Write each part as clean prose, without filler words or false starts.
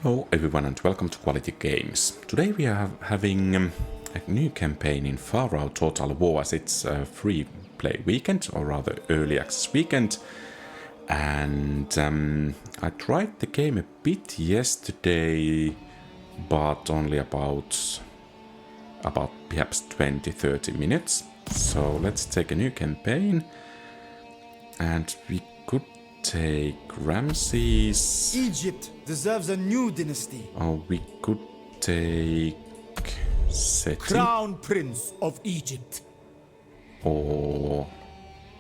Hello everyone and welcome to Quality Games. Today we are having a new campaign in Pharaoh Total War, as it's a free play weekend, or rather early access weekend. And I tried the game a bit yesterday, but only about perhaps 20-30 minutes. So let's take a new campaign, and we could take Ramesses. Egypt deserves a new dynasty. Or we could take Seti. Crown Prince of Egypt. Or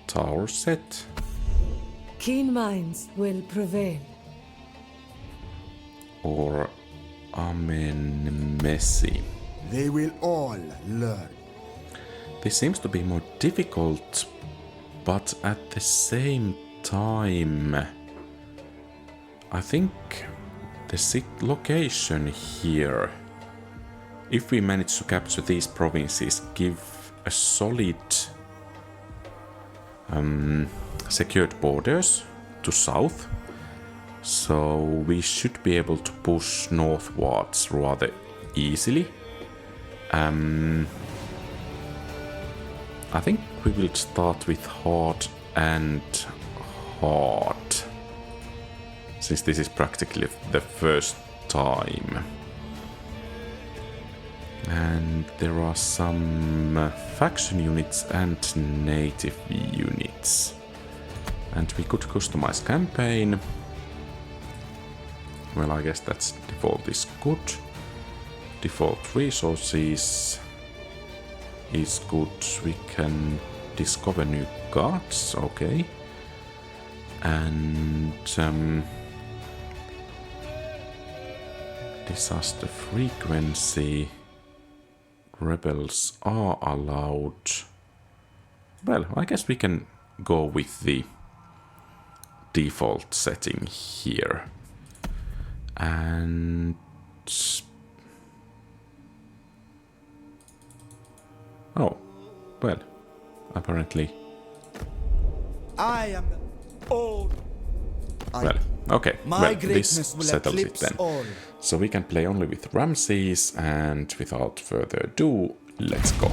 Taurset. Keen minds will prevail. Or Ramesses. They will all learn. This seems to be more difficult, but at the same time, I think the location here, if we manage to capture these provinces, give a solid secured borders to south, so we should be able to push northwards rather easily. I think we will start with hard and hard, since this is practically the first time. And there are some faction units and native units. And we could customize campaign. Well, I guess that's default is good. Default resources is good. We can discover new gods, okay. And disaster frequency, rebels are allowed. Well, I guess we can go with the default setting here. And oh, well, apparently. I am old. Well, okay. My well, greatness this will settles it eclipse then. all. So we can play only with Ramesses, and without further ado, let's go.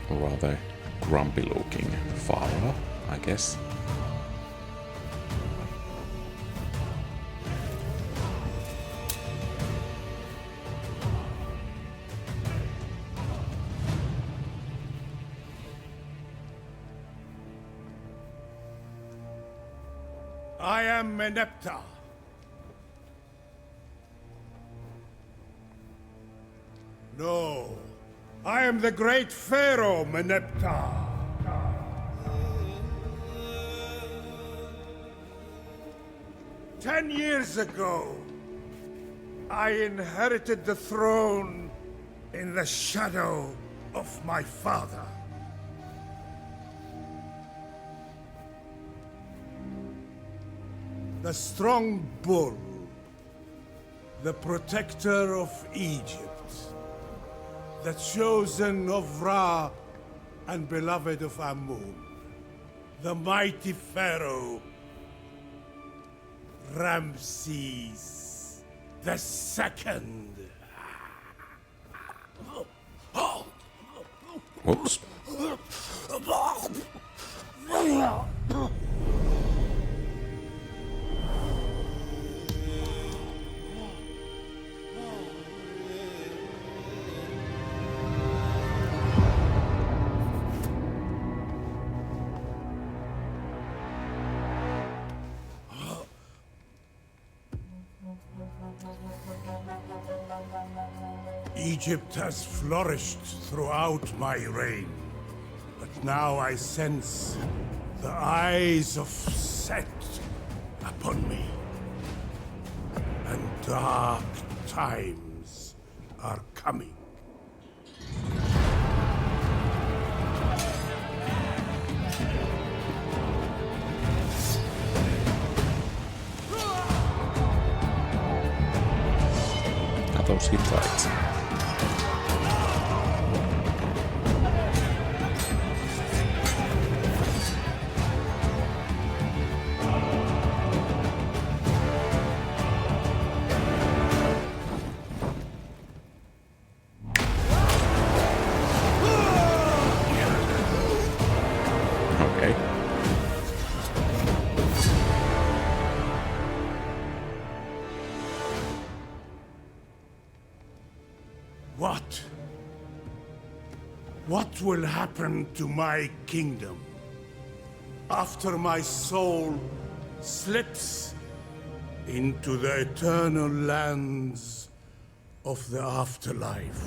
Rather grumpy looking Pharaoh, I guess. I am Meneptah. No, I am the great Pharaoh Meneptah. 10 years ago, I inherited the throne in the shadow of my father. The strong bull, the protector of Egypt, the chosen of Ra and beloved of Amun, the mighty Pharaoh, Ramesses the Second. Oops. Egypt has flourished throughout my reign, but now I sense the eyes of Set upon me, and dark times are coming. those Hittites? Okay. What will happen to my kingdom after my soul slips into the eternal lands of the afterlife?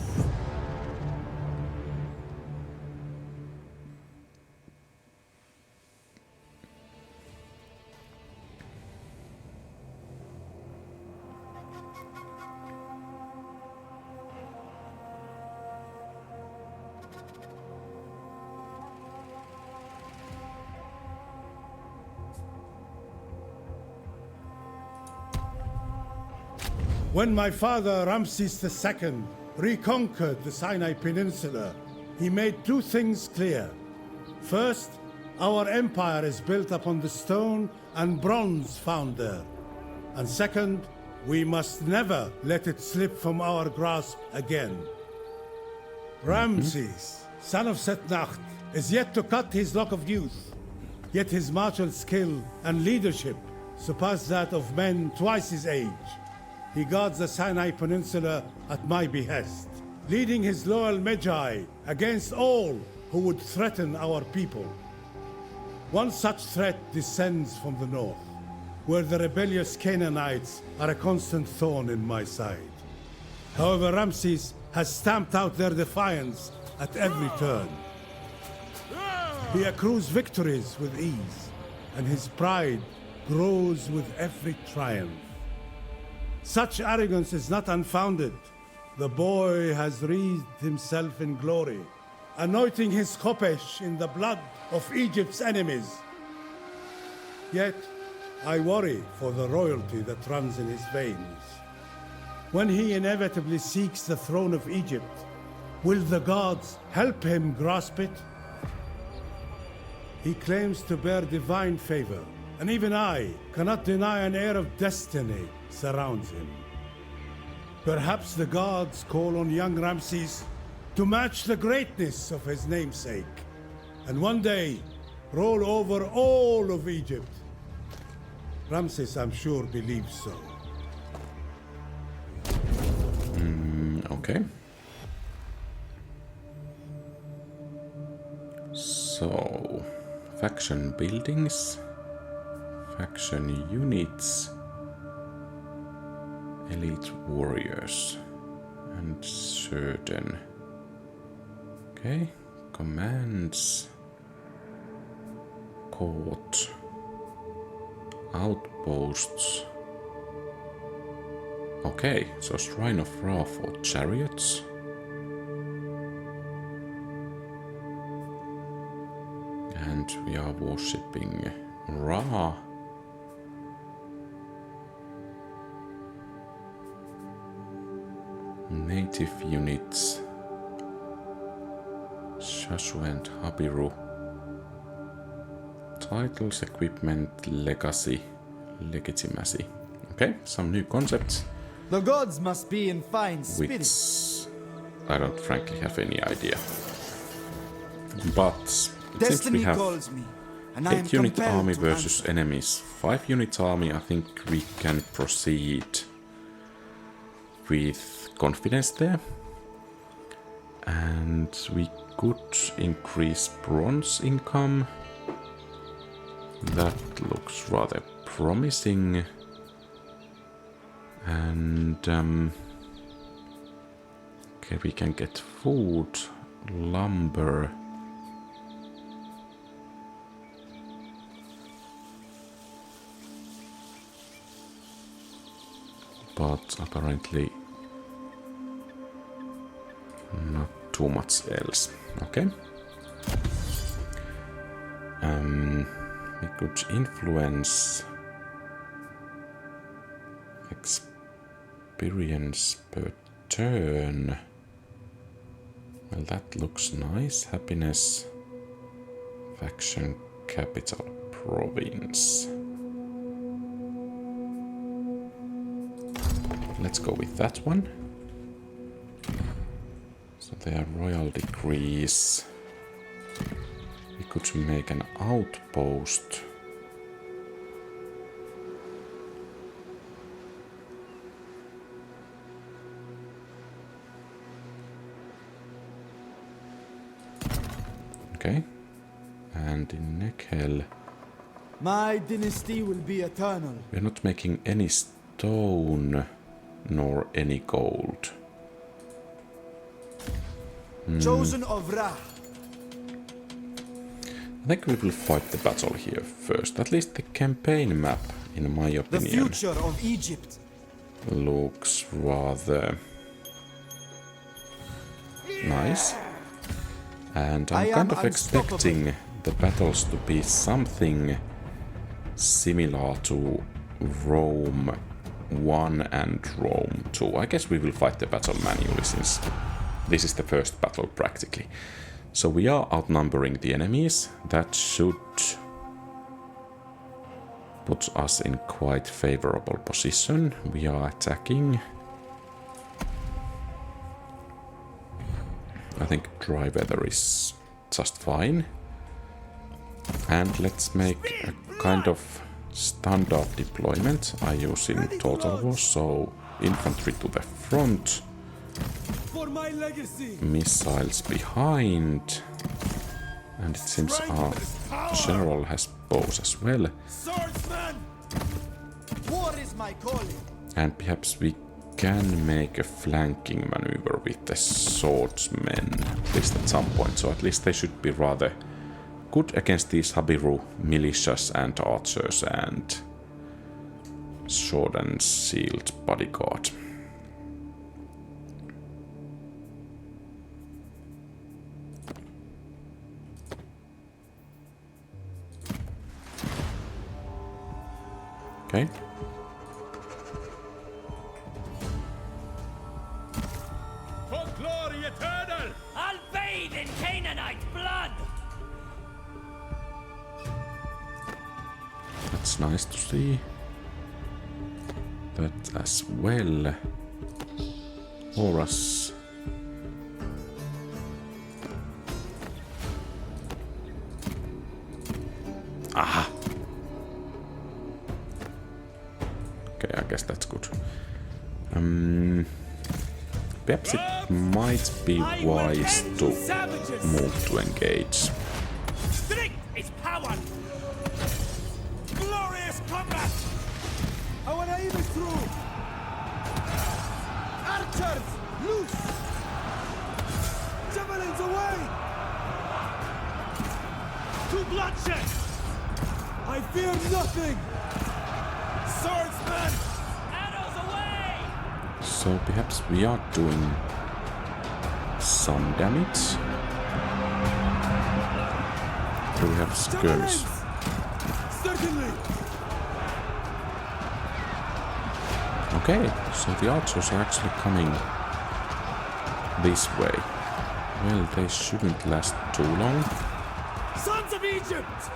When my father, Ramesses II, reconquered the Sinai Peninsula, he made two things clear. First, our empire is built upon the stone and bronze found there. And second, we must never let it slip from our grasp again. Ramesses, son of Setnacht, is yet to cut his lock of youth. Yet his martial skill and leadership surpass that of men twice his age. He guards the Sinai Peninsula at my behest, leading his loyal Magi against all who would threaten our people. One such threat descends from the north, where the rebellious Canaanites are a constant thorn in my side. However, Ramesses has stamped out their defiance at every turn. He accrues victories with ease, and his pride grows with every triumph. Such arrogance is not unfounded. The boy has wreathed himself in glory, anointing his khopesh in the blood of Egypt's enemies. Yet, I worry for the royalty that runs in his veins. When he inevitably seeks the throne of Egypt, will the gods help him grasp it? He claims to bear divine favor, and even I cannot deny an air of destiny surrounds him. Perhaps the gods call on young Ramesses to match the greatness of his namesake, and one day roll over all of Egypt. Ramesses, I'm sure, believes so. Okay. So, faction buildings, faction units, elite warriors, and certain. Okay, commands, court, outposts. Okay, so Shrine of Ra for chariots. And we are worshipping Ra. Native units. Shashu and Habiru. Titles, equipment, legacy, legitimacy. Okay, some new concepts. The gods must be in fine Which spirits. I don't frankly have any idea. But it seems we Destiny have calls me, and I am 8-unit compelled army to versus answer. enemies. 5-unit army, I think we can proceed with confidence there. And we could increase bronze income. That looks rather promising. And okay, we can get food, lumber. But apparently not too much else. Okay. We could influence experience per turn. Well, that looks nice. Happiness, faction, capital, province. Let's go with that one. So they are royal decrees. We could make an outpost. Okay. And in Nekhel, My dynasty will be eternal. we're not making any stone nor any gold. Chosen of Ra. I think we will fight the battle here first. At least the campaign map, in my The opinion, future of Egypt. looks rather nice. And I I'm am kind of unstoppable. expecting the battles to be something similar to Rome 1 and Rome 2. I guess we will fight the battle manually since this is the first battle practically. So we are outnumbering the enemies. That should put us in quite favorable position. We are attacking. I think dry weather is just fine. And let's make a kind of standard deployment I use in Total War. So infantry to the front, For my legacy. missiles behind, and it seems our general has bows as well. Swordsman. War is my calling. And perhaps we can make a flanking maneuver with the swordsmen, at least at some point. So at least they should be rather good against these Habiru militias and archers and sword and shield bodyguard. Okay. For glory eternal! I'll bathe in Canaanite blood! That's nice to see. That as well. Horus. Aha! Okay, I guess that's good. Perhaps it might be wise to move to engage. Strength is power! Glorious combat! I wanna aim it through. Archers, loose. Javelins away. To bloodshed! I fear nothing. Swordsman. Arrows away! So perhaps we are doing some damage. Do we have skirls? Certainly. Okay, so the archers are actually coming this way. Well, they shouldn't last too long. Sons of Egypt!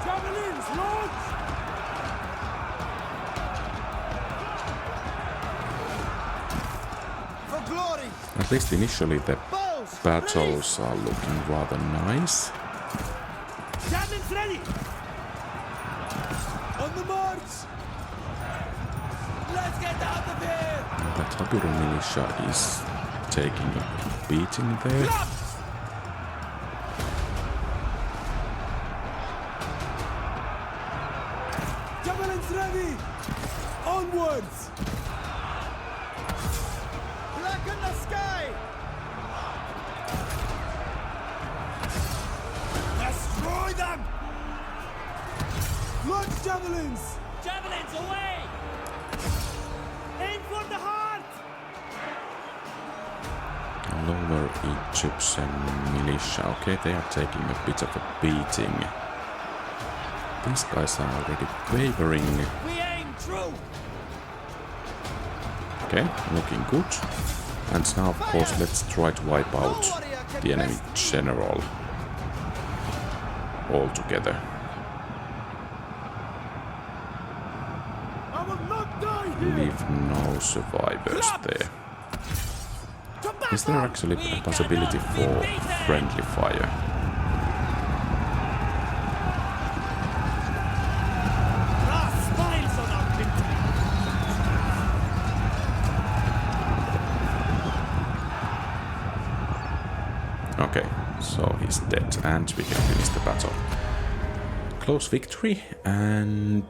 Javelins, launch. For glory. At least initially the Bows. battles are looking rather nice. Javelins ready! On the march. Let's get out of here. That Habiru militia is taking a beating there. Javelins ready. Onwards. Blacken the sky. Destroy them. Launch javelins. Javelins away! Aim for the heart! Lower Egyptian militia. Okay, they are taking a bit of a beating. These guys are already wavering. We aim Okay, looking good. And now, of course, let's try to wipe out the enemy general altogether. I will not die here. Leave no survivors there. Is there actually a possibility for friendly fire? Brass smiles on our victory. Okay, so he's dead and we can finish the battle. Close victory and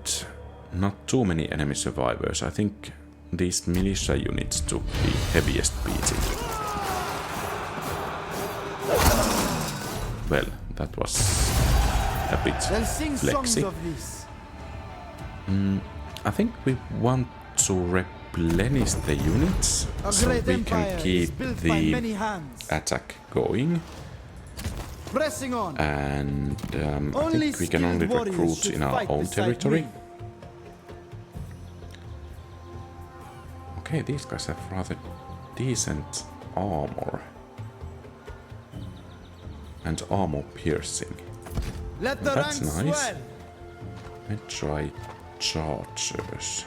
not too many enemy survivors. I think these militia units took the heaviest beating. Well, that was a bit They'll sing songs flexy. of this. I think we want to replenish the units A so great we empire can is keep built by many the hands. attack going. Pressing on. And I Only think we can only skilled warriors recruit should in our fight own beside territory. me. Okay, these guys have rather decent armor. And armor piercing. Let the That's ranks nice. swell. Let's try chargers.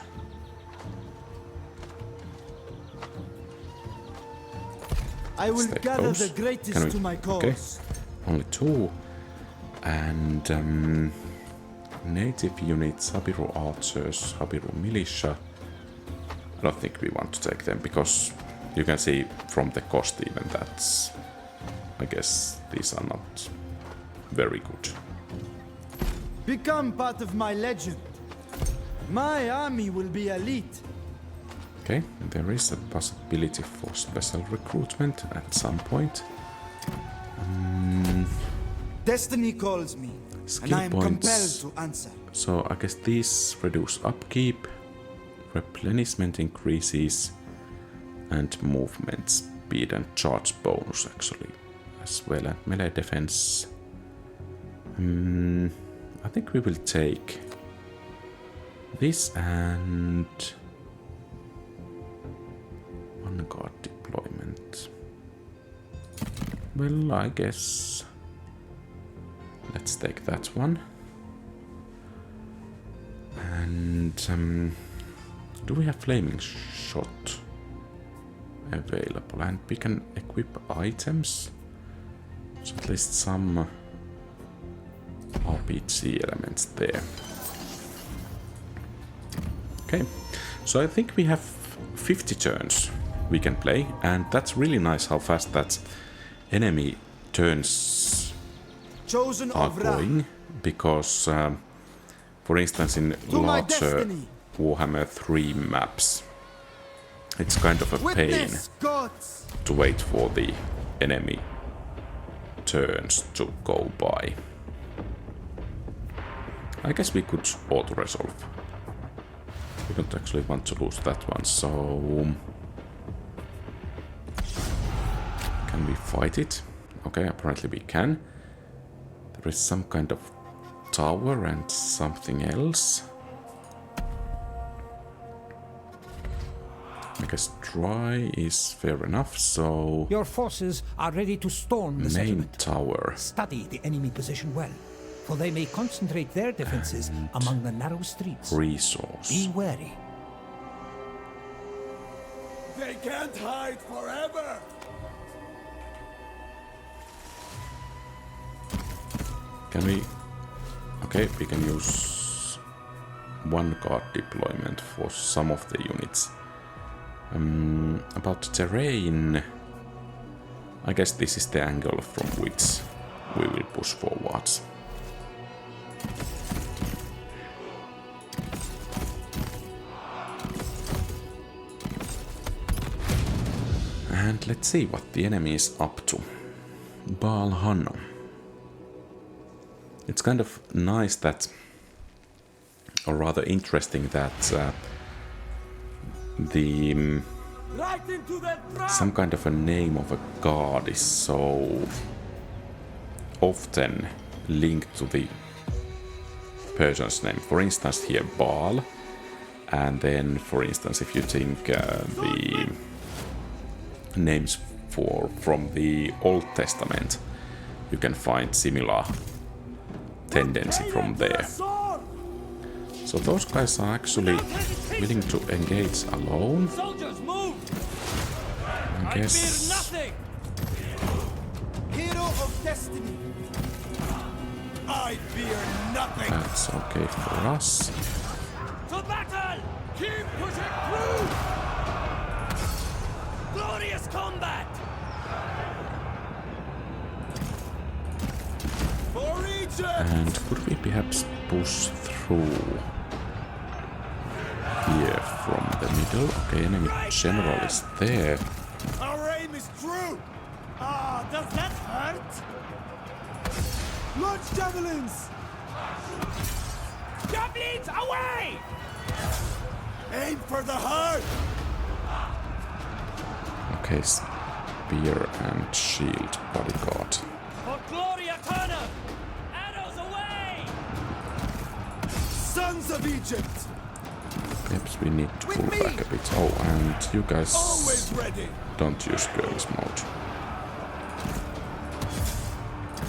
I will take gather those. the Can greatest we- to my cause. okay. Only 2. And native units, Habiru archers, Habiru militia. I don't think we want to take them because you can see from the cost even that's... I guess these are not very good. Become part of my legend. My army will be elite. Okay, there is a possibility for special recruitment at some point. Destiny calls me, Skill and I am compelled points. to answer. So I guess these reduce upkeep, replenishment increases, and movement speed and charge bonus actually as well, and melee defense. I think we will take this and one guard deployment. Well, I guess let's take that one. And do we have flaming shot available? And we can equip items. So at least some RPG elements there. Okay, so I think we have 50 turns we can play, and that's really nice how fast that enemy turns Chosen are of Ra. going, because for instance in To my larger destiny. Warhammer 3 maps it's kind of a pain Witness, gods. to wait for the enemy turns to go by. I guess we could auto-resolve. We don't actually want to lose that one, so... Can we fight it? Okay, apparently we can. There is some kind of tower and something else. I guess dry is fair enough, so... Your forces are ready to storm the Main settlement. tower. Study the enemy position well, for they may concentrate their defenses among the narrow streets. Resource. Be wary. They can't hide forever. Can we... Okay, we can use one guard deployment for some of the units. About terrain... I guess this is the angle from which we will push forwards. And let's see what the enemy is up to. Baal Hanno. It's kind of nice that, or rather interesting that the Right into that trap. some kind of a name of a god is so often linked to the person's name. For instance, here Baal, And then, for instance, if you think the names from the Old Testament, you can find similar tendency from there. So those guys are actually willing to engage alone. Soldiers, move! I guess Nothing! Hero of destiny. I fear nothing. that's okay for us. To battle! Keep pushing through! Glorious combat! For Egypt. And could we perhaps push through here from the middle? Okay, enemy general is there. Our aim is true. Ah, does that hurt? Launch javelins. Javelins, away! Aim for the heart. Okay, spear and shield bodyguard. For Gloria Turner! Arrows away! Sons of Egypt. Perhaps we need to pull back a bit. Oh, and you guys Always ready. don't use girls mode.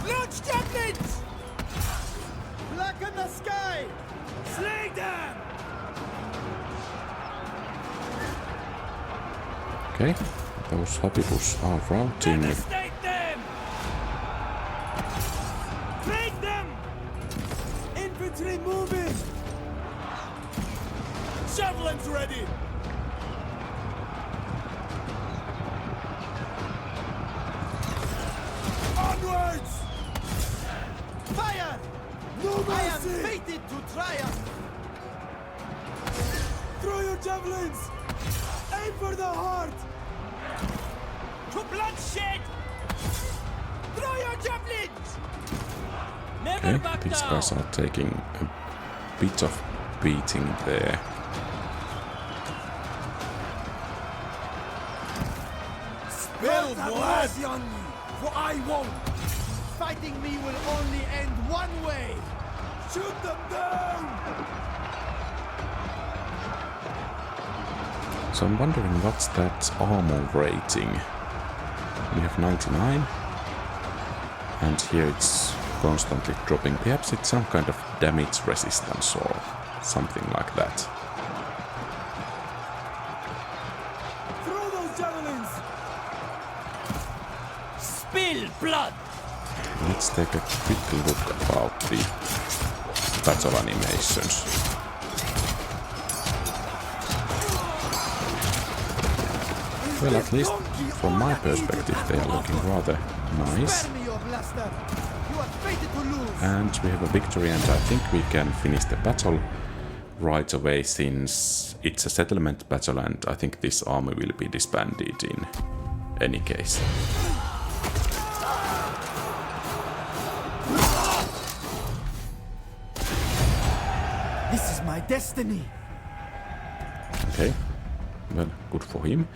Launch javelins. Blacken the sky. Slay them! Okay, those Habibus are routing. Devastate them! Break them! Infantry moving. Javelins ready. Onwards. Fire. No mercy. I am fated to triumph. Throw your javelins. Aim for the heart. To bloodshed! Throw your javelins! Never Okay, back these down! guys are taking a bit of beating there. Spill blood on me, for I won't. Fighting me will only end one way. Shoot them down. So I'm wondering what's that armor rating? We have 99. And here it's constantly dropping. Perhaps it's some kind of damage resistance or something like that. Throw those javelins. Spill blood! Let's take a quick look about the battle animations. Well, at least from my perspective, they are looking rather nice. Spare me your blaster. You are fated to lose. And we have a victory, and I think we can finish the battle right away since it's a settlement battle, and I think this army will be disbanded in any case. This is my destiny. Okay, well, good for him.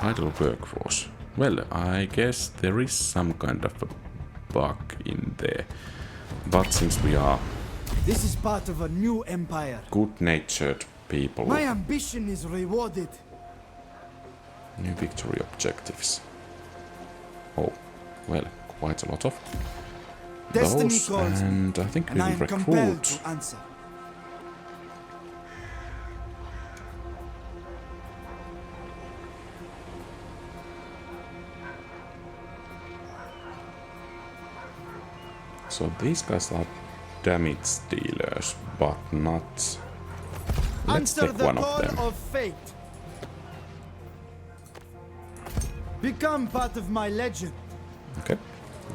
Idle workforce. Well, I guess there is some kind of a bug in there. But since we are This is part of a new empire. good-natured people, My ambition is rewarded. new victory objectives. Oh, well, quite a lot of Destiny those, calls me, and I think we and I will am compelled recruit. to answer. So these guys are damage dealers, but not. Let's Answer take the one call of them. of fate. Become part of my legend. Okay,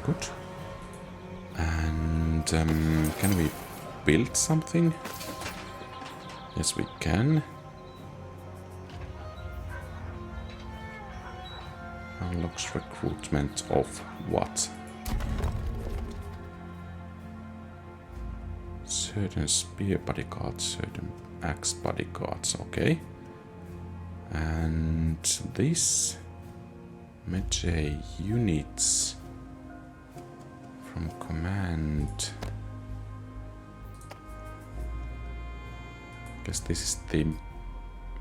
good. And can we build something? Yes, we can. Unlocks recruitment of what? Certain spear bodyguards, certain axe bodyguards, okay. And this melee units From command. Guess this is the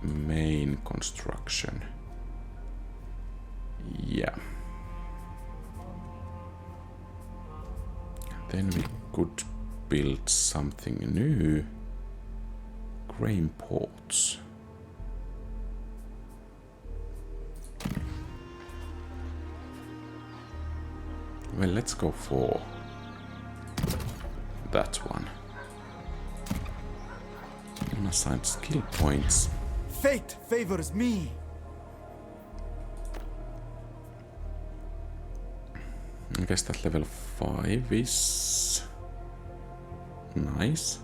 main construction. Yeah. Then we could build something new. Grain ports. Well, let's go for that one. Unassigned skill points. Fate favors me. I guess that level 5 is nice.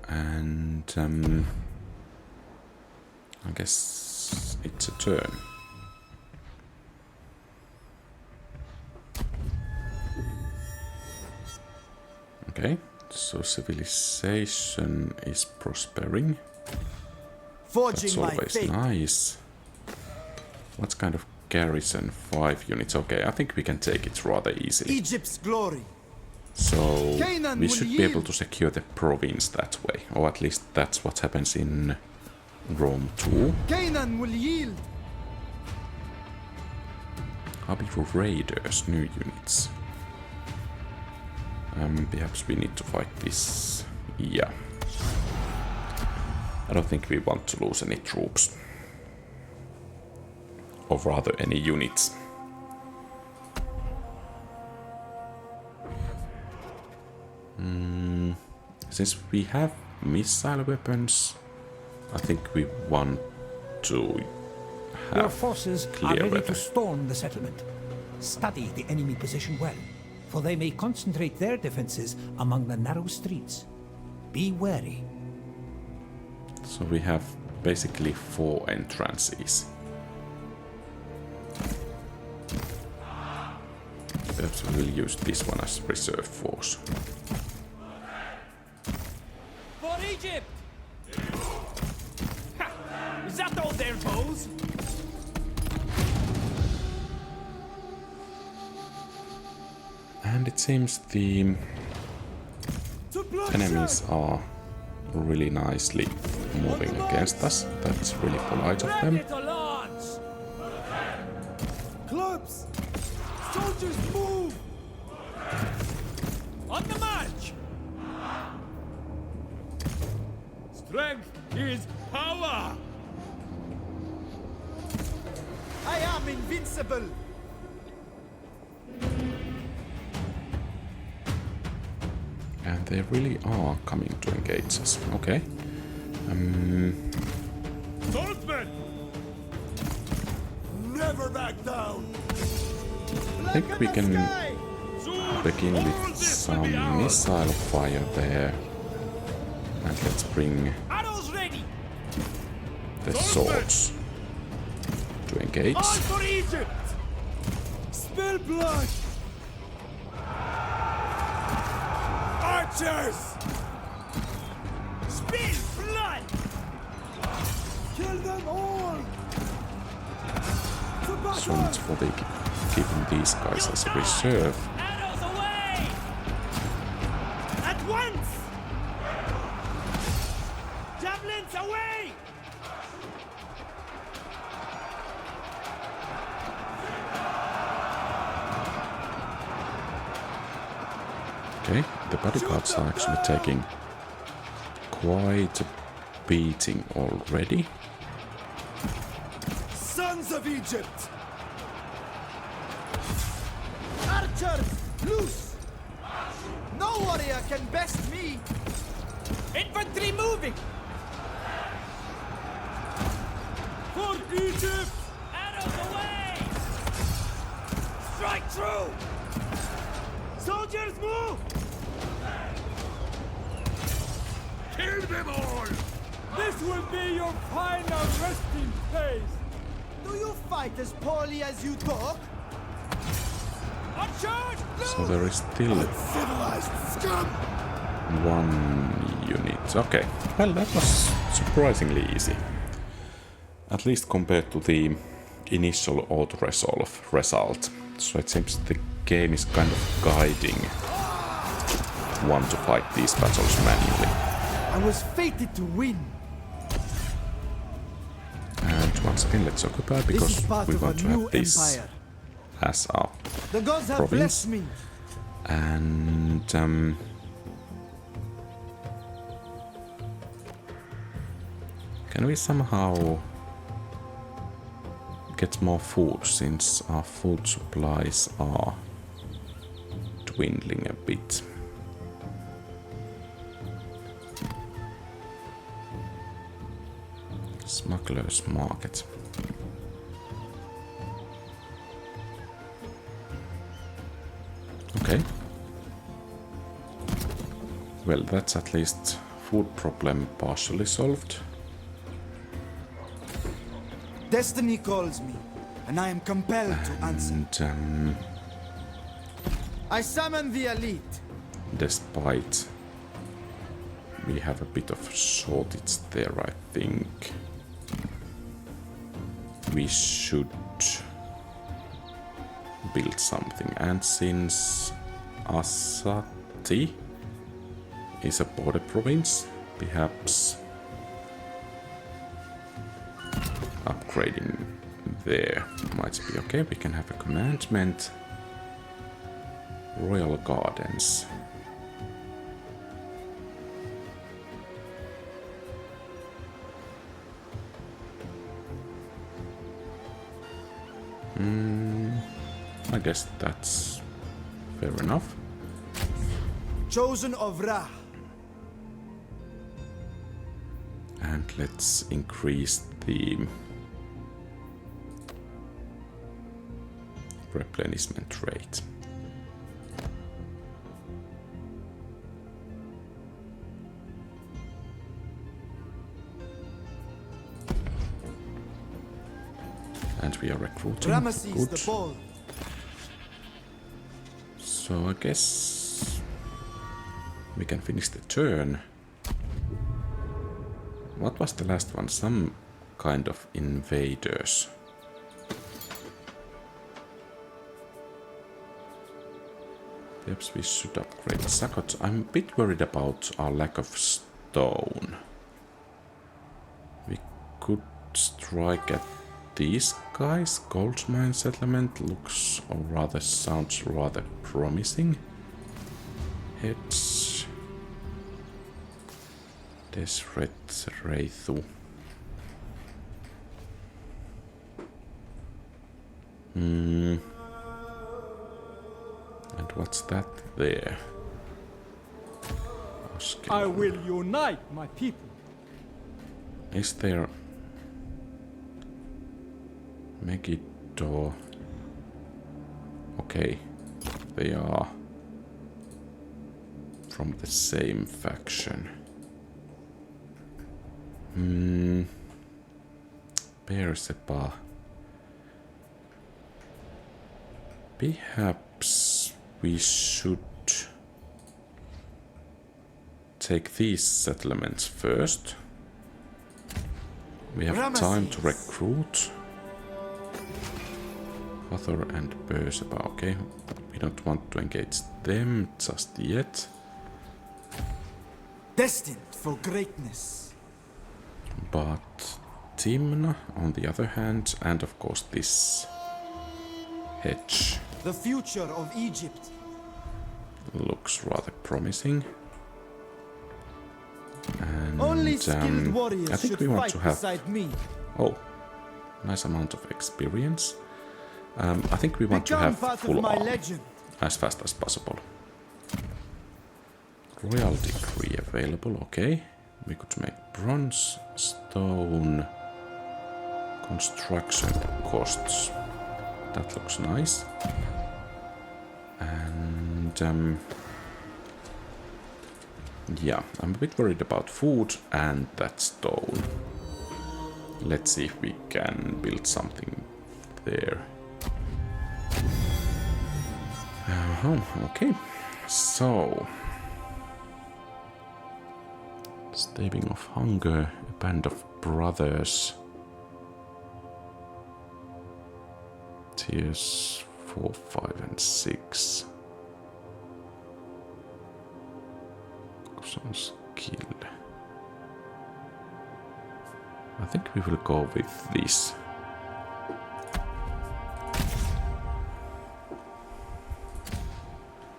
And I guess it's a turn. Okay, so civilization is prospering. That's always nice. What kind of garrison? 5 units. Okay, I think we can take it rather easily. Egypt's glory. So Canaan we will should be able to secure the province that way, or at least that's what happens in Rome too. Canaan will yield. Habiru Raiders, new units. Perhaps we need to fight this. Yeah. I don't think we want to lose any troops. Or rather, any units. Since we have missile weapons, I think we want to have Your forces are clear ready to weapons. storm the settlement. Study the enemy position well, for they may concentrate their defenses among the narrow streets. Be wary. So we have basically 4 entrances. Perhaps we will use this one as reserve force. For Egypt! Ha! Is that all their foes? And it seems the enemies are really nicely moving against us. That's really polite of them. Ready to launch! Clubs! Soldiers move! On the march! Strength is power! I am invincible! And they really are coming to engage us. Okay. Swordsman! Never back down! I think we can begin with some missile fire there. And let's bring Arrows ready! the swords to engage. On for Egypt! Spill blood! Archers! Spill blood! Kill them all! To battle! So much for keeping these guys as a reserve. Arrows away! At once! Javelins away! Okay, the bodyguards are actually taking quite a beating already. Sons of Egypt! Archers, loose! No warrior can best me! Infantry moving! For Egypt! Arrows away! Strike true! Soldiers move! Kill them all! This will be your final resting place! Do you fight as poorly as you talk? On charge! So there is still Civilized scum! 1 unit. Okay, well that was surprisingly easy. At least compared to the initial auto-resolve result. So it seems the game is kind of guiding one to fight these battles manually. I was fated to win. And once again, let's occupy This because is part we of want a to new have this empire. as our The gods have province. blessed me. And can we somehow get more food since our food supplies are dwindling a bit? Smuggler's market. Okay. Well, that's at least food problem partially solved. Destiny calls me, and I am compelled to answer. And I summon the elite. despite we have a bit of shortage there, I think we should build something. And since Asati is a border province, perhaps upgrading there might be okay. We can have a commandment, royal gardens. I guess that's fair enough. Chosen of Ra. And let's increase the replenishment rate. And we are recruiting. Ramesses Good. the Bold. So I guess we can finish the turn. What was the last one? Some kind of invaders. Perhaps we should upgrade Sakot. I'm a bit worried about our lack of stone. We could strike at these guys. Gold mine settlement looks, or rather sounds rather promising. It's Desret Reithu. And what's that there? I will unite my people. Is there Megiddo? Okay, they are from the same faction. Beersheba. Perhaps we should take these settlements first. We have time to recruit. Hathor and Beersheba, okay. We don't want to engage them just yet. Destined for greatness. But Timna, on the other hand, and of course this hedge The future of Egypt. looks rather promising. And Only skilled warriors I think should we want fight to have beside me. nice amount of experience. I think we want to Become have part full of my arm legend. as fast as possible. Royal decree available, okay. We could make bronze, stone, construction costs. That looks nice. And yeah, I'm a bit worried about food and that stone. Let's see if we can build something there. Okay, so staving of hunger, a band of brothers. Tears 4, 5, and 6. Focus on skill. I think we will go with this.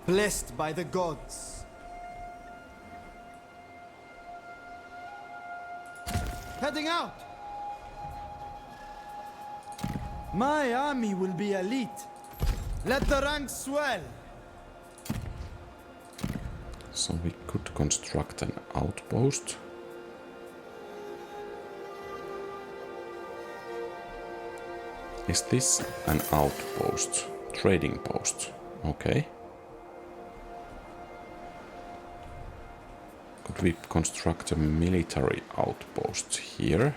Blessed by the gods. Heading out! My army will be elite. Let the ranks swell. So we could construct an outpost. Is this an outpost? Trading post. Okay. Could we construct a military outpost here?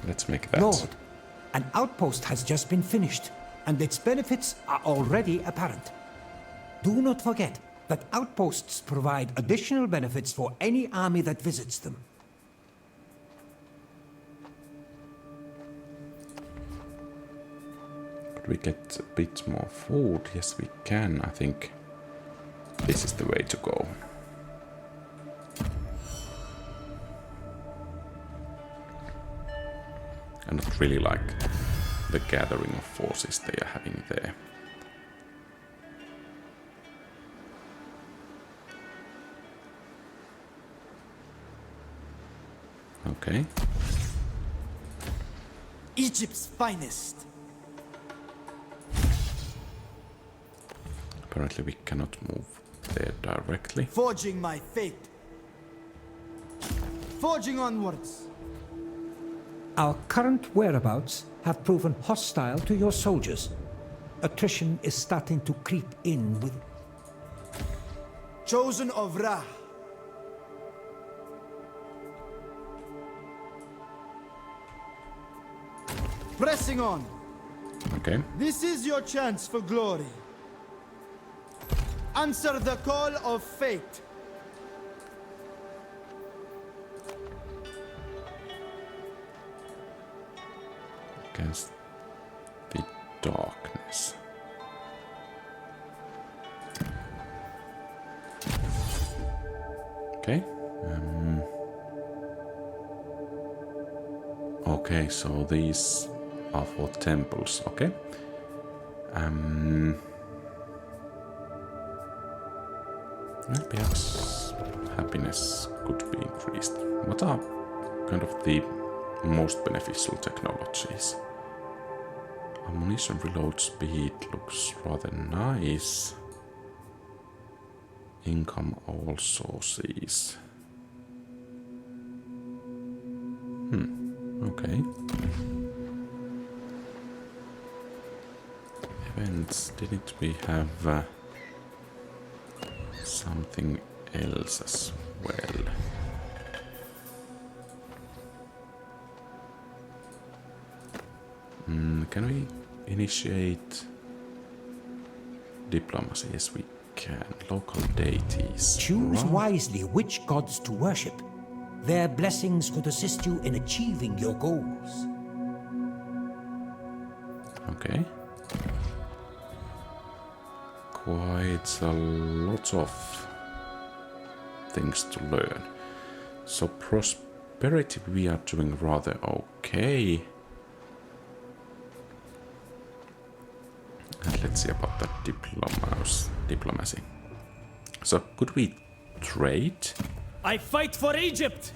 Let's make that. Lord, an outpost has just been finished, and its benefits are already apparent. Do not forget that outposts provide additional benefits for any army that visits them. Could we get a bit more food? Yes, we can. I think this is the way to go. I don't really like the gathering of forces they are having there. Okay. Egypt's finest. Apparently we cannot move there directly. Forging my fate. Forging onwards. Our current whereabouts have proven hostile to your soldiers. Attrition is starting to creep in with... Chosen of Ra. Pressing on. Okay. This is your chance for glory. Answer the call of fate. Against the darkness. Okay. Okay, so these are for temples. Okay. Well, perhaps happiness could be increased. What are kind of the most beneficial technologies? Ammunition reload speed looks rather nice. Income all sources. Okay. Events, didn't we have something else as well? Can we initiate diplomacy? Yes, we can. Local deities. Choose Ra? wisely which gods to worship. Their blessings could assist you in achieving your goals. Okay. Quite a lot of things to learn. So prosperity we are doing rather okay. And let's see about that diplomacy. So could we trade? I fight for Egypt!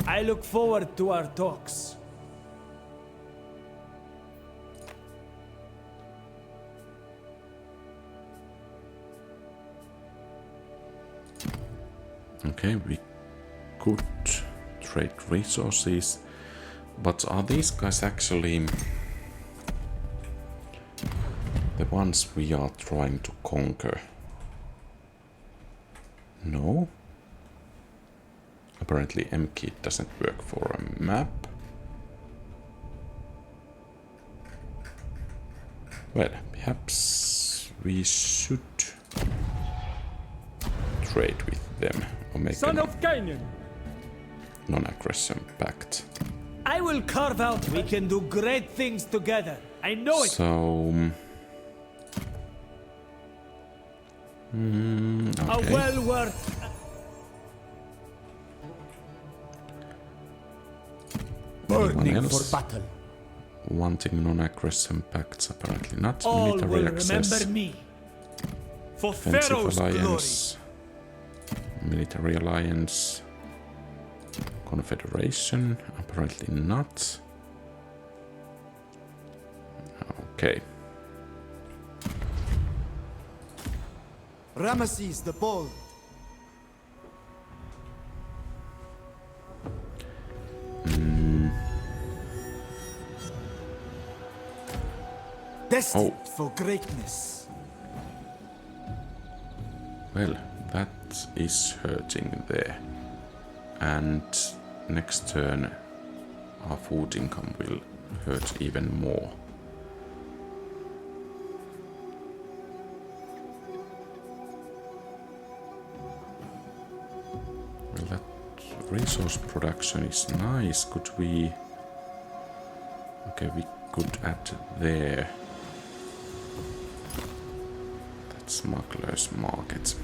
I look forward to our talks. Okay, we could trade resources, but are these guys actually the ones we are trying to conquer? No? Apparently M key doesn't work for a map. Well, perhaps we should trade with them or make Son a of Canaan! non-aggression pact. I will carve out. We can do great things together. I know it. So, okay. Well worth. Anyone Burning else for battle. wanting non-aggression pacts? Apparently not. All Military will access. remember me. For Offensive Pharaoh's alliance. Military alliance. Confederation. Apparently not. Okay. Ramesses the Bold. Destined for greatness. Well, that is hurting there. And next turn our food income will hurt even more. Well, that resource production is nice. Could we... Okay, we could add there. That smuggler's market.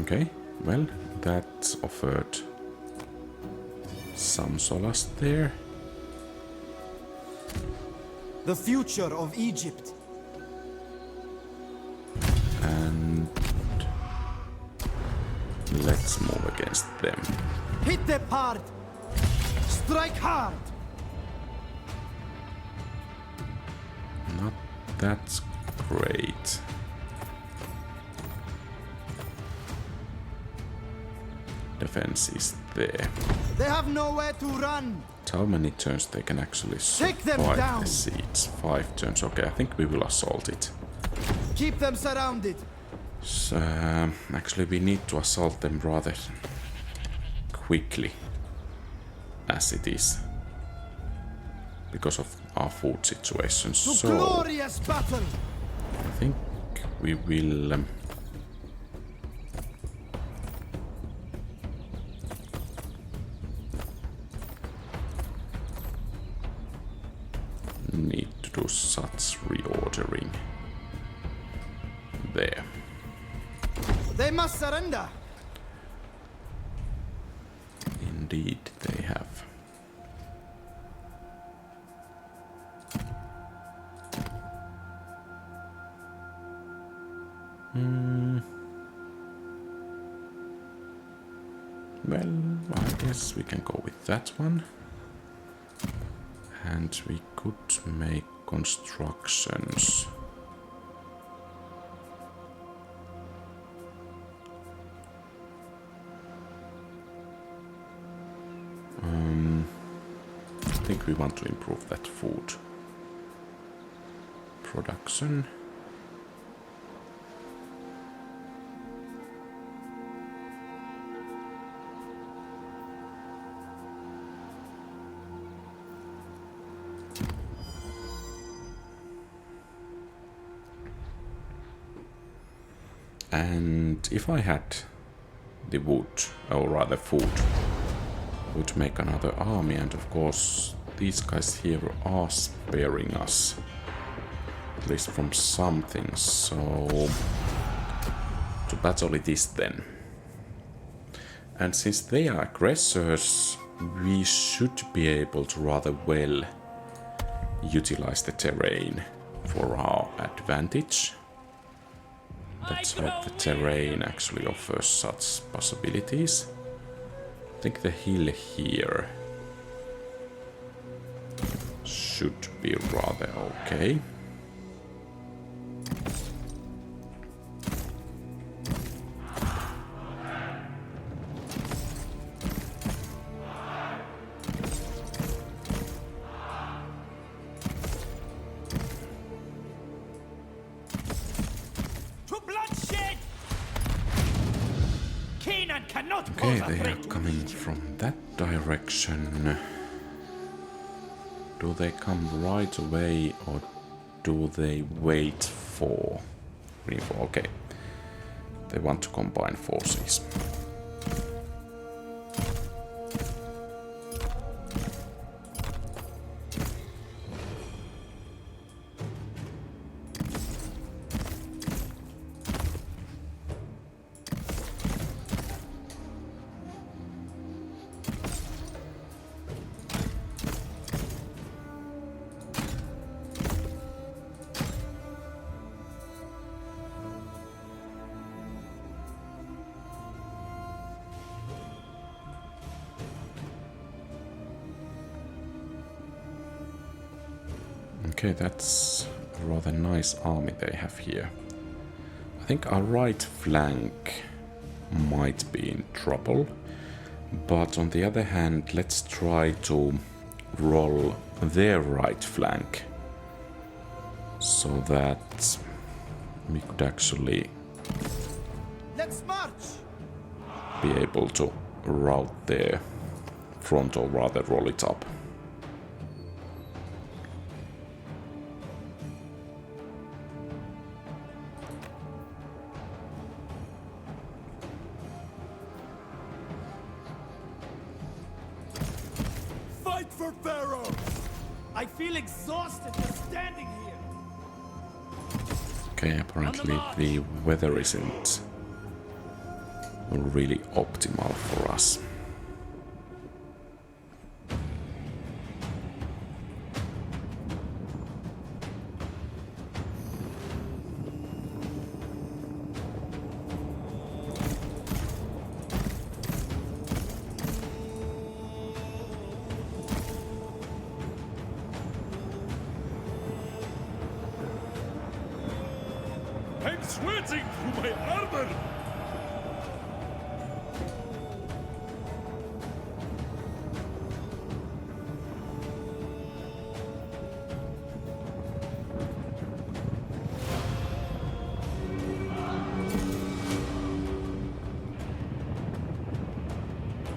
Okay, well, that offered some solace there. The future of Egypt. And let's move against them. Hit them hard. Strike hard. Not that great. Defense is there. They have nowhere to run. How many turns they can actually Take them survive down. the siege? 5 turns. Okay, I think we will assault it. Keep them surrounded. So, actually, we need to assault them rather quickly, as it is, because of our food situation. To So, glorious battle. I think we will. Need to do such reordering there. They must surrender. Indeed, they have. Well, I guess we can go with that one. And we could make constructions. I think we want to improve that food production. And if I had the wood, or rather food, I would make another army, and of course these guys here are sparing us, at least from something, so to battle it is then. And since they are aggressors, we should be able to rather well utilize the terrain for our advantage. Let's hope the terrain actually offers such possibilities. I think the hill here should be rather okay. cannot Okay, pose a they are threat to coming Egypt. from that direction. Do they come right away or do they wait for reinforcement? Okay, they want to combine forces. Okay, that's a rather nice army they have here. I think our right flank might be in trouble, but on the other hand, let's try to roll their right flank so that we could actually Let's march! be able to route their front, or rather roll it up. Fight for Pharaoh! I feel exhausted just standing here. Okay, apparently the weather isn't really optimal for us. I'm sweating through my armor!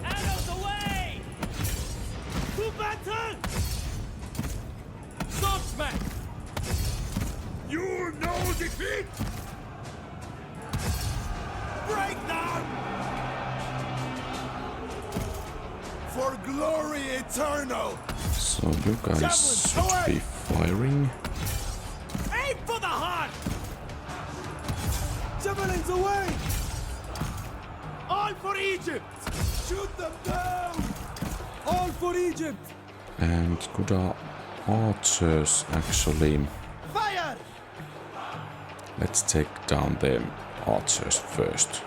Out of the way! To battle! Swordsman! You know defeat! Break them! For glory eternal! So you guys should be firing. Aim for the heart! Javelins away! All for Egypt! Shoot them down! All for Egypt! And could our archers actually... Fire! Let's take down the archers first.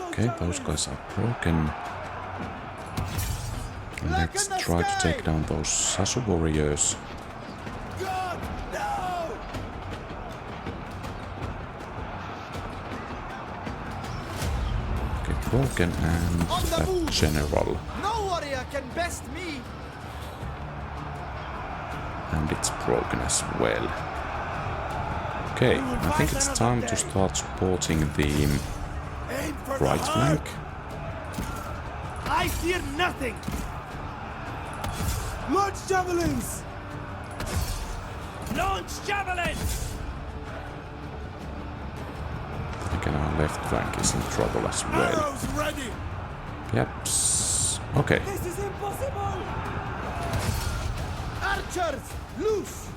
Okay, those guys are broken. Let's try to take down those Sasu warriors. God, no! Okay, broken, and On the that move! general. No warrior can best me! And it's broken as well. Okay, I think it's time to start supporting the Aim for right the heart! flank. I fear nothing! Launch javelins! Launch javelins! Again, our left flank is in trouble as well. Arrows ready! Yep. Okay, This is impossible! Archers, loose!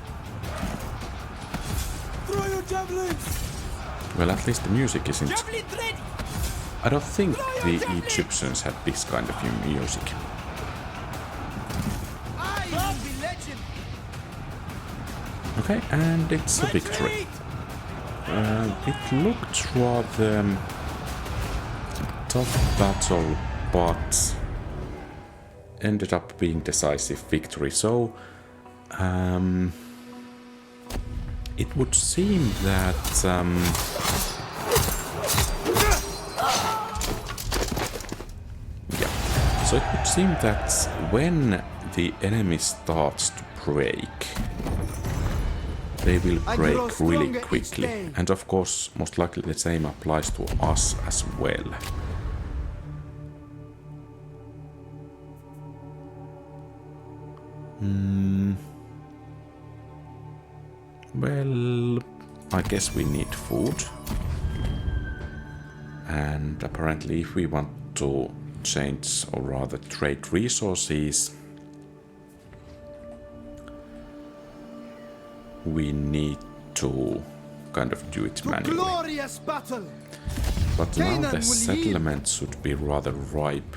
Throw your javelins! well, at least the music isn't... Javelin ready! I don't think the Egyptians had this kind of music. I will be legend! Okay, and it's a victory. It looked rather tough battle, but ended up being decisive victory. So it would seem that So it would seem that when the enemy starts to break, they will I grow break really stronger each quickly. day. And of course, most likely the same applies to us as well. Well, I guess we need food. And apparently if we want to change or rather trade resources, we need to kind of do it manually. Glorious battle! But now Canaan the will settlement should be rather ripe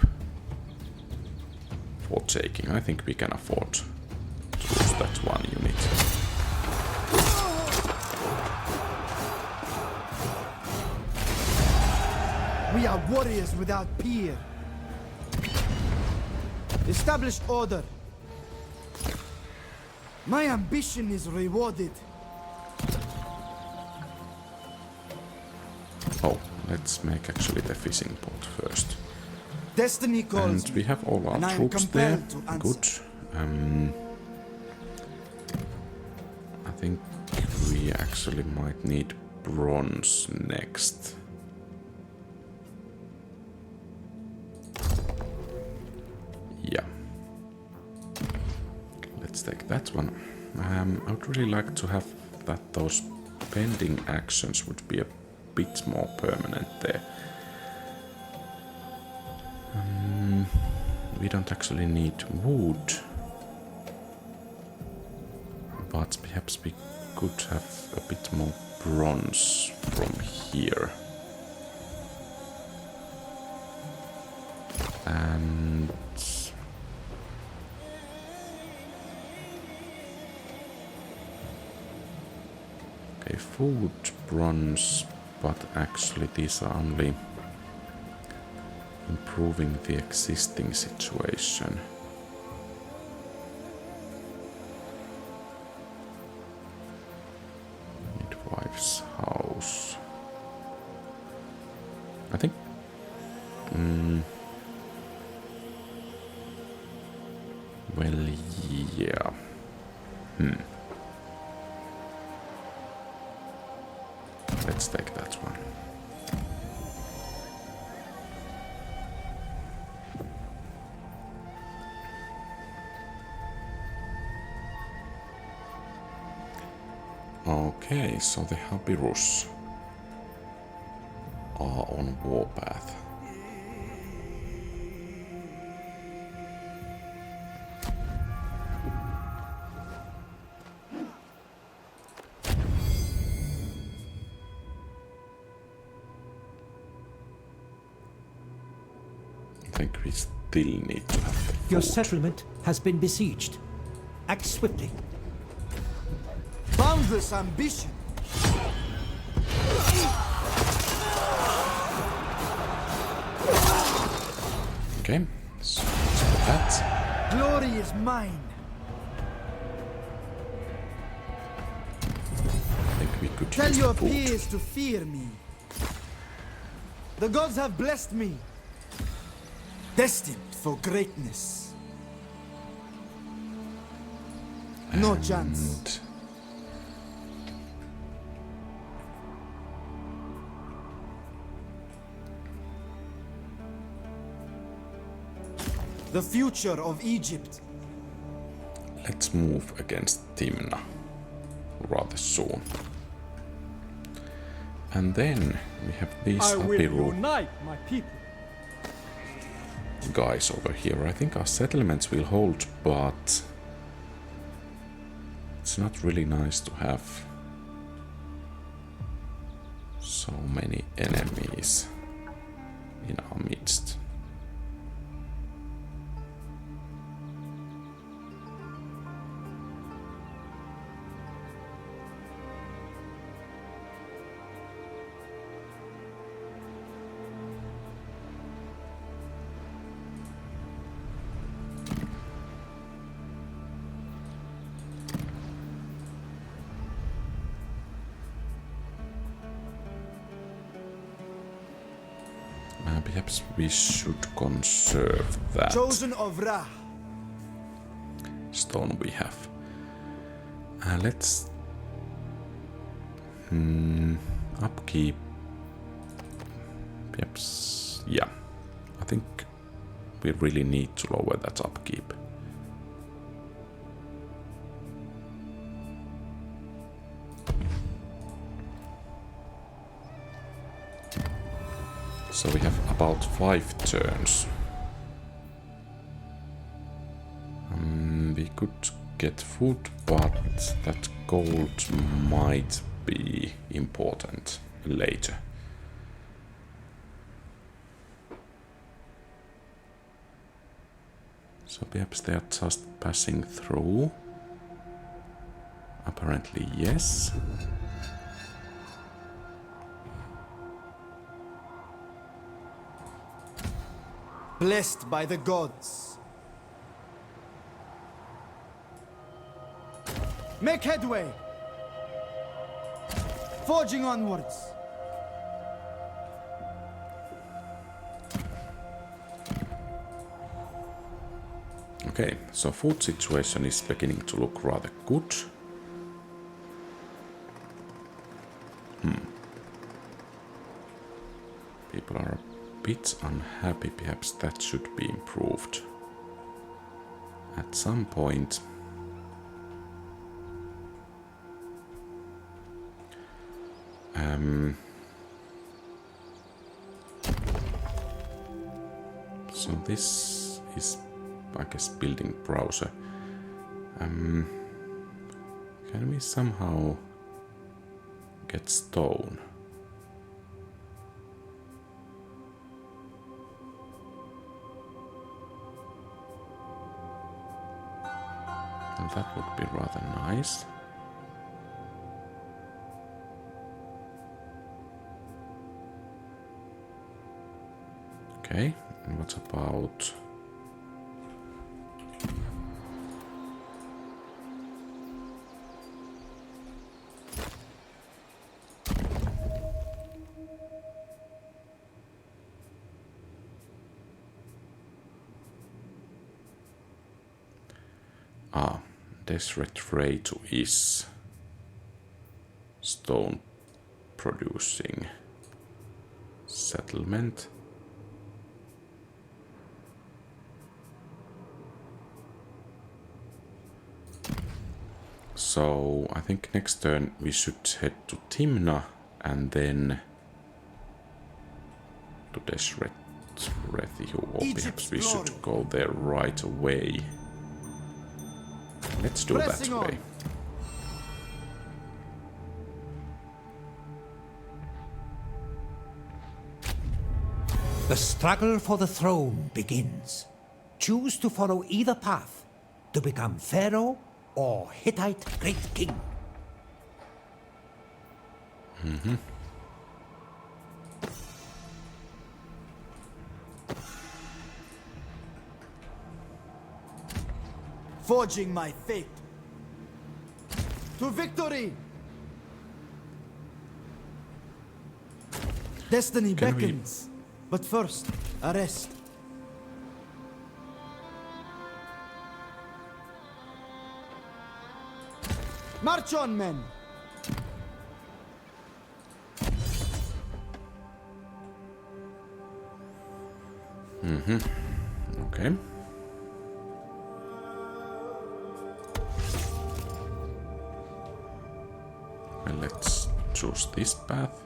for taking. I think we can afford to lose that one unit. We are warriors without peer. Establish order. My ambition is rewarded. Oh, let's make actually the fishing port first. Destiny calls And me, we have all our and I am troops there. compelled to answer. Good. I think we actually might need bronze next. Yeah. Let's take that one. I would really like to have that those pending actions would be a bit more permanent there. We don't actually need wood, but perhaps we could have a bit more bronze from here. And okay, food, bronze, but actually these are only improving the existing situation. Midwife's house. I think. Well, yeah. Let's take that one. Okay, so the Habirus are on warpath. I think we still need to have the Your food. settlement has been besieged. Act swiftly. Boundless ambition. Okay, so let's put that. Glory is mine. I think we could Tell use your the food. peers to fear me. The gods have blessed me. Destined for greatness. No chance. And The future of Egypt. let's move against Timna rather soon. And then we have these I will Habiru unite my people. guys over here. I think our settlements will hold, but it's not really nice to have so many enemies in our midst. perhaps we should conserve that Chosen of Ra. stone we have. Let's upkeep. Perhaps, yeah. I think we really need to lower that upkeep. So we have about 5 turns. We could get food, but that gold might be important later. So perhaps they are just passing through. Apparently, yes. Blessed by the gods. Make headway. Forging onwards. Okay, so food situation is beginning to look rather good. People are a bit unhappy, perhaps that should be improved at some point. So this is, I guess, building browser. Can we somehow get stone? And that would be rather nice. Okay, and what about... Deseret Rate is stone producing settlement. So I think next turn we should head to Timna and then to Deseret Rethiu, or perhaps we should go there right away. Let's do that way. The struggle for the throne begins. Choose to follow either path to become Pharaoh or Hittite Great King. Forging my fate. To victory! Destiny beckons. But first, a rest. March on, men! Okay. Well, let's choose this path.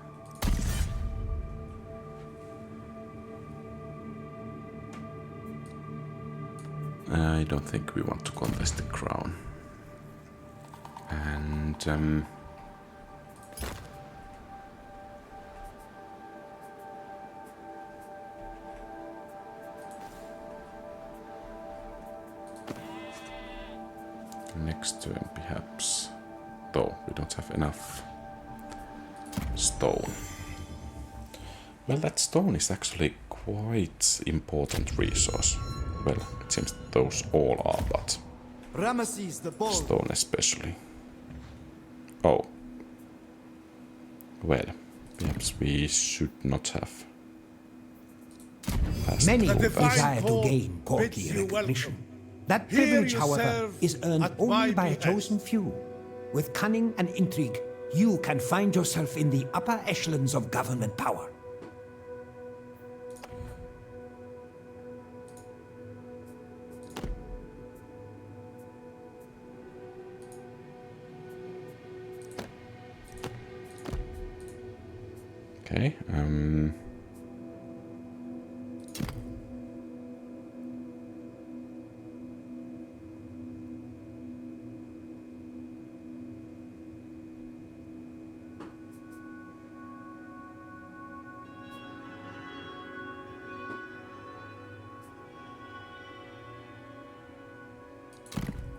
I don't think we want to contest the crown. And next turn perhaps, though we don't have enough stone. Well, that stone is actually quite important resource. Well, it seems those all are, but Ramesses the bold. stone especially. Oh. Well, perhaps we should not have fast. Many The divine desire to call gain bids courtly you recognition. welcome. That Here privilege, you however, serve is earned at only my by a behest. chosen few. With cunning and intrigue, you can find yourself in the upper echelons of government power. Okay.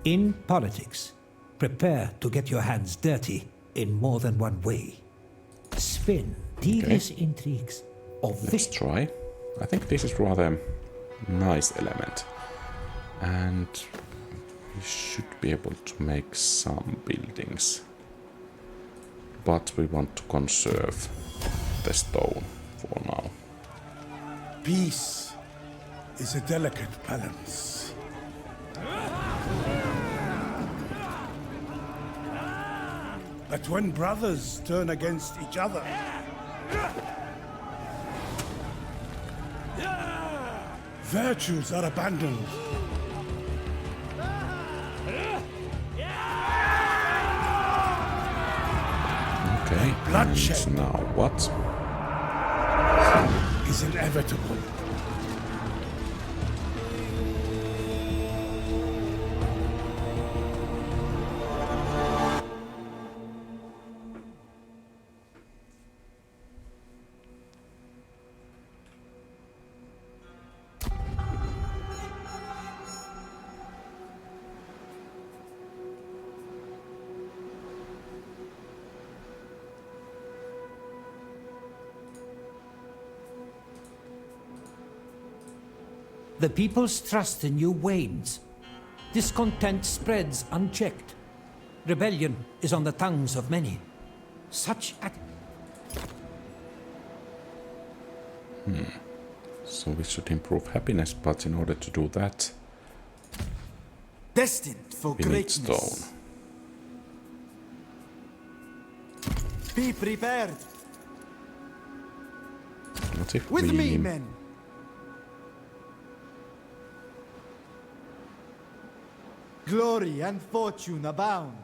In politics, prepare to get your hands dirty in more than one way. Spin devious intrigues of Let's try. I think this is rather nice element. And we should be able to make some buildings. But we want to conserve the stone for now. Peace is a delicate balance. But when brothers turn against each other, virtues are abandoned. Okay, Bloodshed. and now what? Is inevitable. The people's trust in you wanes. Discontent spreads unchecked. Rebellion is on the tongues of many. Such at... So we should improve happiness, but in order to do that, Destined for we need greatness. stone. Be prepared. What if With we... me, men. Glory and fortune abound.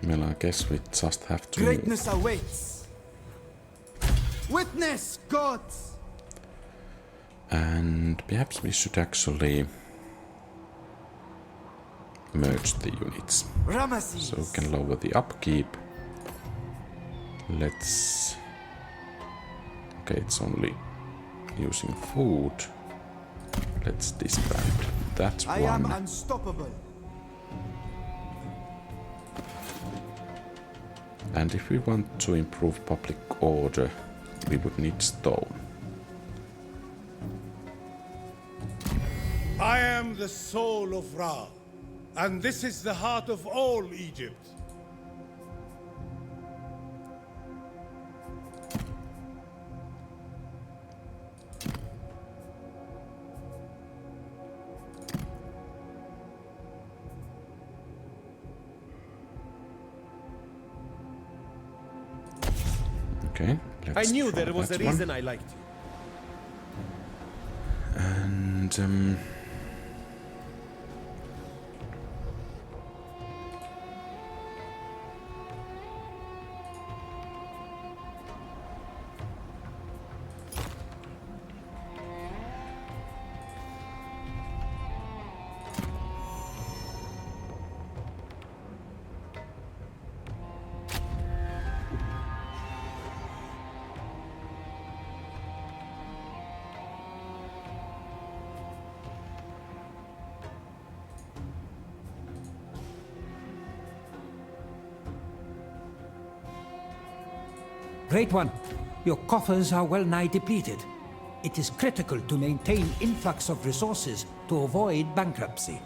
Well, I guess we just have to... Greatness awaits. Witness, gods. And perhaps we should actually merge the units. Ramesses. So we can lower the upkeep. Let's... Okay, it's only using food. Let's disband that I am one. unstoppable. And if we want to improve public order, we would need stone. I am the soul of Ra, and this is the heart of all Egypt. Okay, I let's knew try there was a that one. reason I liked you. And Great one, your coffers are well nigh depleted. It is critical to maintain influx of resources to avoid bankruptcy.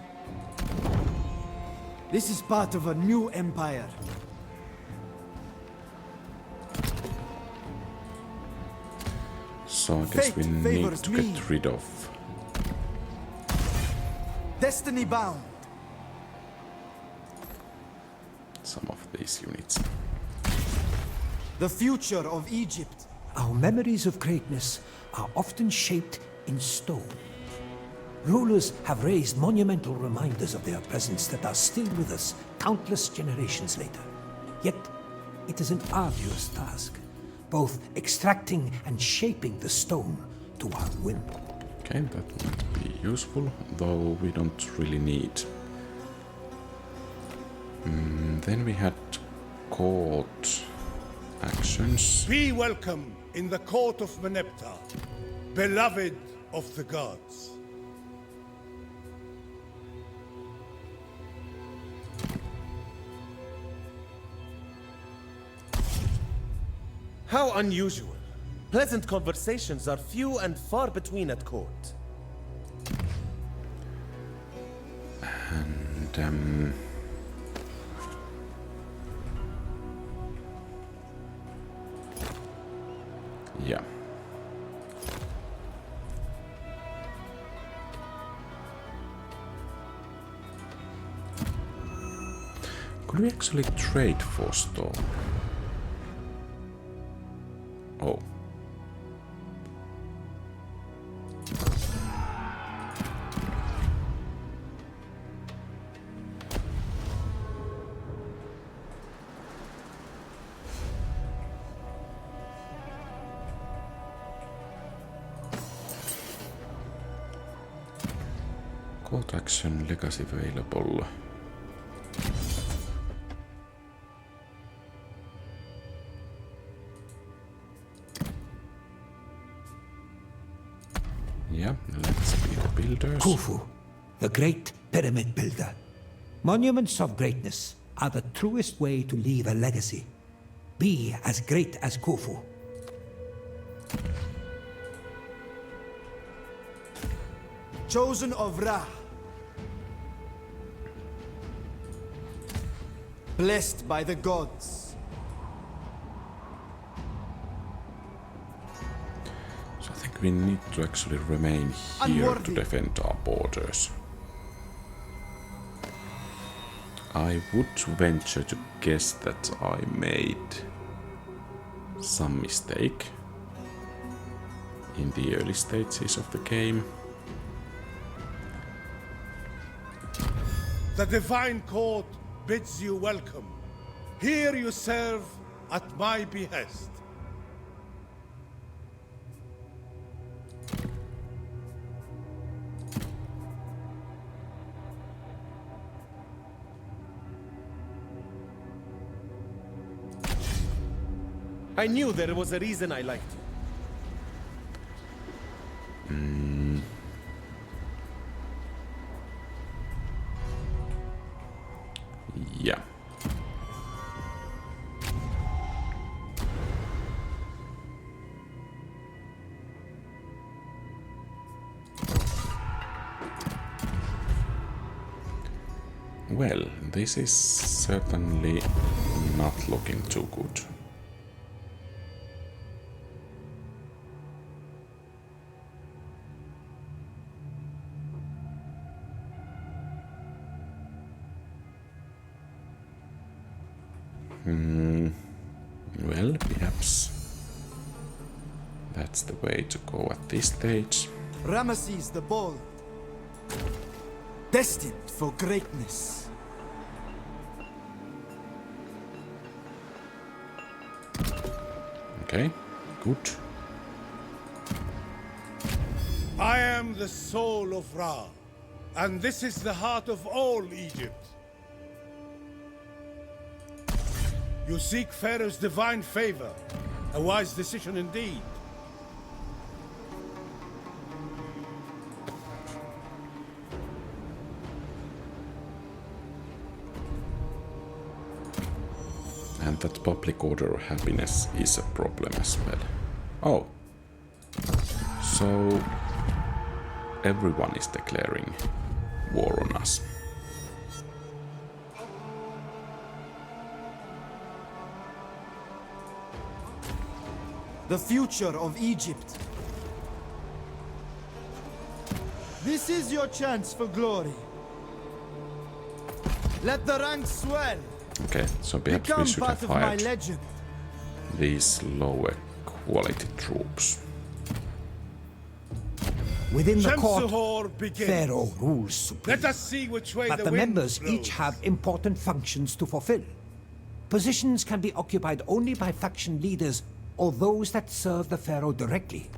This is part of a new empire. So I guess Fate we need favors to me. get rid of Destiny bound. some of these units. The future of Egypt. Our memories of greatness are often shaped in stone. Rulers have raised monumental reminders of their presence that are still with us countless generations later. Yet, it is an arduous task, both extracting and shaping the stone to our whim. Okay, that might be useful, though we don't really need. Then we had court actions. Be welcome in the court of Meneptah, beloved of the gods. How unusual. Pleasant conversations are few and far between at court. And yeah. Could we actually trade for stone? Oh. Court action legacy available. Yeah, let's be the builders. Khufu, the great pyramid builder. Monuments of greatness are the truest way to leave a legacy. Be as great as Khufu. Chosen of Ra. Blessed by the gods. So I think we need to actually remain here Unworthy. to defend our borders. I would venture to guess that I made some mistake in the early stages of the game. The divine court bids you welcome. Here you serve at my behest. I knew there was a reason I liked you. Yeah. Well, this is certainly not looking too good. Well, perhaps that's the way to go at this stage. Ramesses the Bold. Destined for greatness. Okay, good. I am the soul of Ra, and this is the heart of all Egypt. You seek Pharaoh's divine favor. A wise decision indeed. And that public order of happiness is a problem as well. Oh. So everyone is declaring war on us. The future of Egypt. This is your chance for glory. Let the ranks swell. Okay, so perhaps we Become should part have of my hired legend. these lower quality troops. Within the court, Shamsuhor begins. Pharaoh rules supreme. Let us see which way But the wind members blows. each have important functions to fulfill. Positions can be occupied only by faction leaders or those that serve the Pharaoh directly.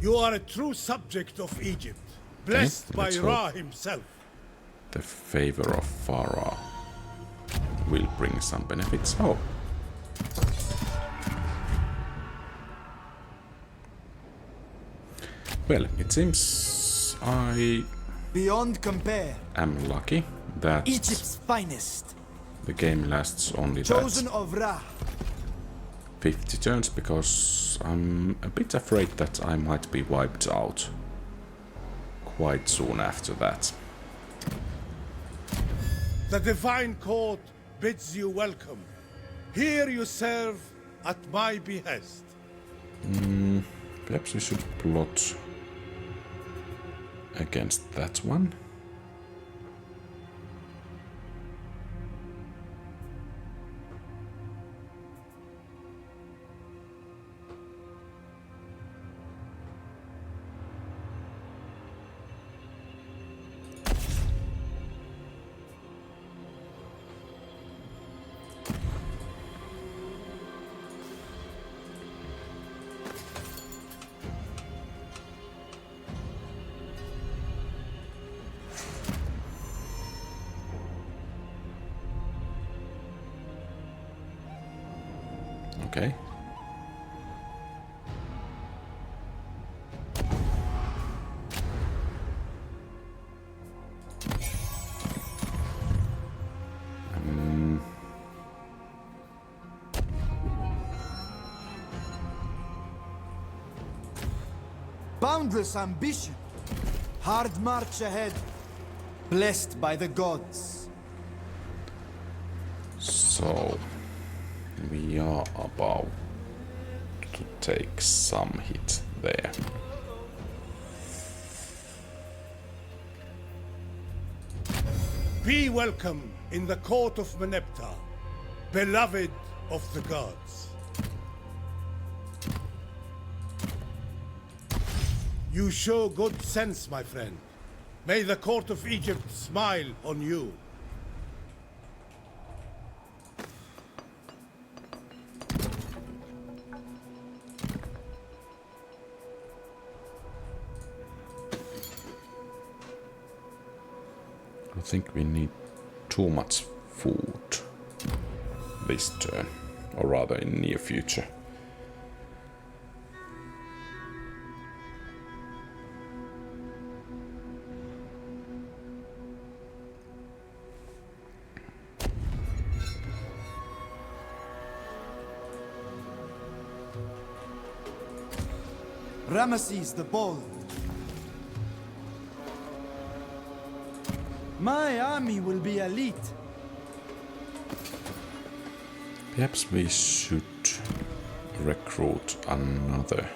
You are a true subject of Egypt, blessed by let's hope. Ra himself. The favor of Pharaoh will bring some benefits. Oh. Well, it seems I Beyond compare. am lucky that Egypt's finest. the game lasts only Chosen that of Ra. 50 turns, because I'm a bit afraid that I might be wiped out quite soon after that. The divine court bids you welcome. Here you serve at my behest. Perhaps we should plot against that one. Okay. Boundless ambition. Hard march ahead. Blessed by the gods. So we are about to take some hit there. Be welcome in the court of Meneptah, beloved of the gods. You show good sense, my friend. May the court of Egypt smile on you. I think we need too much food this turn, or rather in near future. Ramesses the Bold. My army will be elite. Perhaps we should recruit another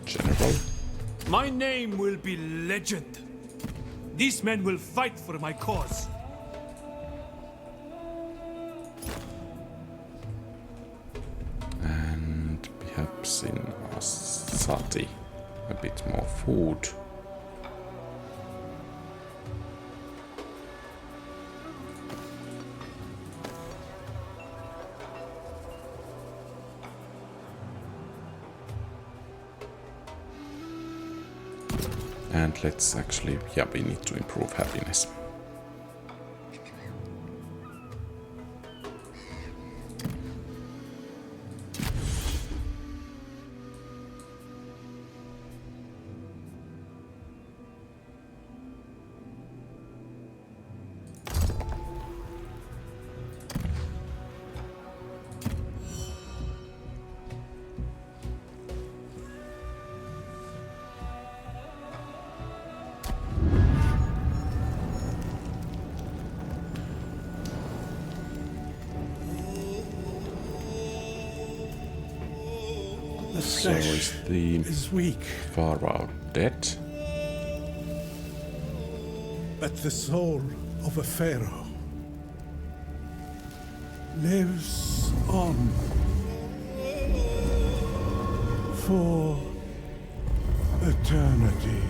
general. My name will be legend. These men will fight for my cause. And perhaps in Asati a bit more food. And let's actually, yeah, we need to improve happiness. So is the is weak, Pharaoh dead? but the soul of a pharaoh lives on for eternity.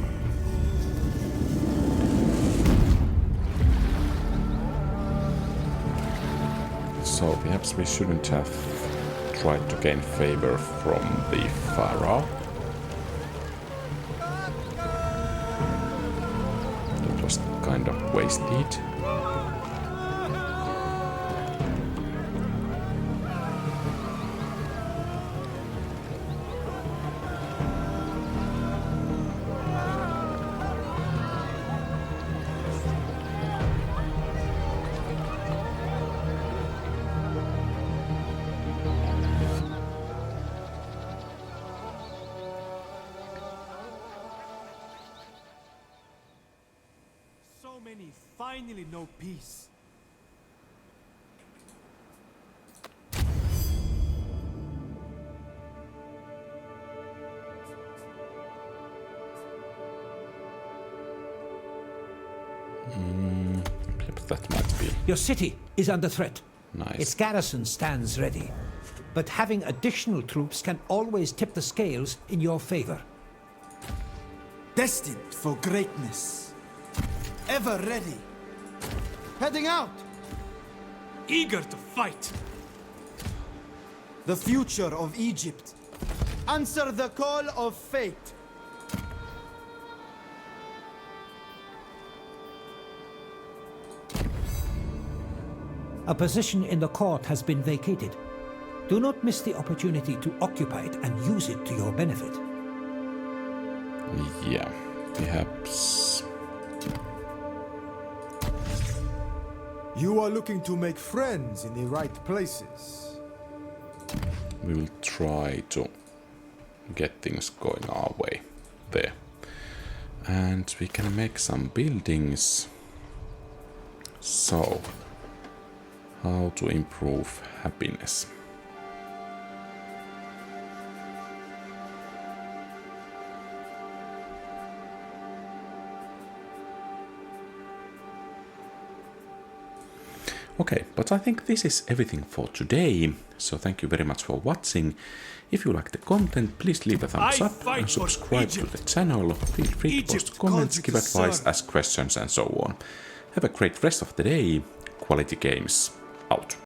So perhaps we shouldn't have tried to gain favor from the Pharaoh. That was kind of wasted. So many finally know peace. Perhaps that might be Your city is under threat. nice. Its garrison stands ready. But having additional troops can always tip the scales in your favor. Destined for greatness. Ever ready. Heading out. Eager to fight. The future of Egypt. Answer the call of fate. A position in the court has been vacated. Do not miss the opportunity to occupy it and use it to your benefit. Yeah, perhaps. You are looking to make friends in the right places. We will try to get things going our way there. And we can make some buildings. So, how to improve happiness? Okay, but I think this is everything for today, so thank you very much for watching. If you like the content, please leave a thumbs I up fight and for subscribe to Egypt. the channel. Feel free to Egypt post comments, calls you give to advice, serve. ask questions and so on. Have a great rest of the day. Quality Games out.